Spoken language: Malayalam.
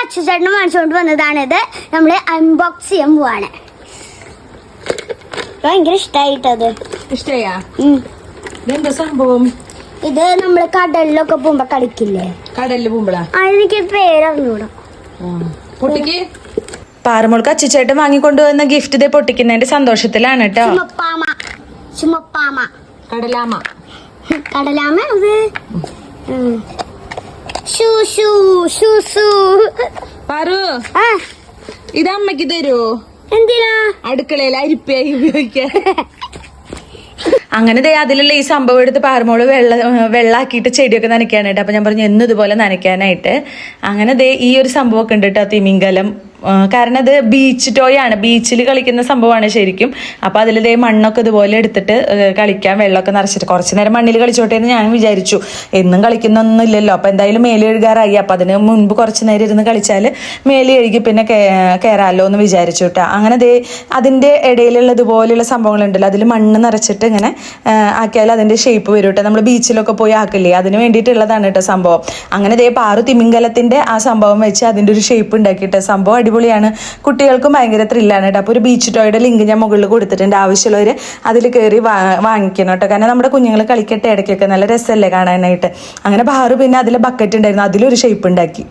അച്ഛച്ചേട്ടന് വാങ്ങിച്ചുകൊണ്ട് വന്നതാണിത്. നമ്മള് അൺബോക്സ് ചെയ്യാൻ പോവാണ്. ഭയങ്കര ഇഷ്ടായിട്ടത്. ഇഷ്ടായാ? ഇതെന്താ സംഭവം? ഇത് നമ്മള് കടലിലൊക്കെ പോകുമ്പോ കളിക്കില്ലേ? കടലില് പോകുമ്പോഴാ? എനിക്ക് പേരറിഞ്ഞൂടാ. പൊട്ടിക്ക്. പാറമോൾക്ക് അച്ഛച്ചേട്ടൻ വാങ്ങിക്കൊണ്ടുവന്ന ഗിഫ്റ്റ് ഇതേ പൊട്ടിക്കുന്നതിന്റെ സന്തോഷത്തിലാണ് കേട്ടോ. ചുമപ്പാമ കടലാമ. കടലാമ അത്. പാറു, ഇത് അമ്മക്ക് തരുമോ? എന്തിനാ? അടുക്കളയിൽ അരിപ്പയായി ഉപയോഗിക്കാൻ. അങ്ങനെ ദേ അതിലുള്ള ഈ സംഭവം എടുത്ത് പാറമോള് വെള്ളാക്കിയിട്ട് ചെടിയൊക്കെ നനയ്ക്കാണ് കേട്ടോ. അപ്പൊ ഞാൻ പറഞ്ഞു എന്നും ഇതുപോലെ നനയ്ക്കാനായിട്ട്. അങ്ങനെ ദേ ഈ ഒരു സംഭവമൊക്കെ ഉണ്ട് കേട്ടോ, തിമിംഗലം. കാരണം അത് ബീച്ച് ടോയ് ആണ്, ബീച്ചിൽ കളിക്കുന്ന സംഭവമാണ് ശരിക്കും. അപ്പൊ അതിൽ ദേ മണ്ണൊക്കെ ഇതുപോലെ എടുത്തിട്ട് കളിക്കാൻ വെള്ളമൊക്കെ നിറച്ചിട്ട് കുറച്ചു നേരം മണ്ണിൽ കളിച്ചോട്ടെ എന്ന് ഞാൻ വിചാരിച്ചു. എന്നും കളിക്കുന്നൊന്നും ഇല്ലല്ലോ. അപ്പൊ എന്തായാലും മേല് കഴുകാറായി. അപ്പൊ അതിന് മുൻപ് കുറച്ചു നേരം ഇരുന്ന് കളിച്ചാല് മേല് കഴുകി പിന്നെ കയറാമല്ലോ എന്ന് വിചാരിച്ചു കേട്ടോ. അങ്ങനെ ദേ അതിന്റെ ഇടയിലുള്ള ഇതുപോലെയുള്ള സംഭവങ്ങളുണ്ടല്ലോ, അതിൽ മണ്ണ് നിറച്ചിട്ട് ഇങ്ങനെ ആക്കിയാൽ അതിന്റെ ഷേപ്പ് വരും കേട്ടോ. നമ്മൾ ബീച്ചിലൊക്കെ പോയി ആക്കില്ലേ, അതിന് വേണ്ടിയിട്ടുള്ളതാണ് കേട്ടോ സംഭവം. അങ്ങനെ ദേ പാറു തിമിംഗലത്തിന്റെ ആ സംഭവം വെച്ച് അതിന്റെ ഒരു ഷേപ്പ് ഉണ്ടാക്കിയിട്ട് സംഭവം അടിപൊളിയാണ്. കുട്ടികൾക്കും ഭയങ്കര ത്രില്ലാണ് കേട്ടോ. അപ്പോൾ ഒരു ബീച്ച് ടോയുടെ ലിങ്ക് ഞാൻ മുകളിൽ കൊടുത്തിട്ടുണ്ട്. ആവശ്യമുള്ളവർ അതിൽ കയറി വാങ്ങിക്കണം കേട്ടോ. കാരണം നമ്മുടെ കുഞ്ഞുങ്ങൾ കളിക്കട്ടെ, ഇടയ്ക്കൊക്കെ നല്ല രസമല്ലേ കാണാനായിട്ട്. അങ്ങനെ പാറു പിന്നെ അതിൽ ബക്കറ്റ് ഉണ്ടായിരുന്നു, അതിലൊരു ഷേപ്പ് ഉണ്ടാക്കി.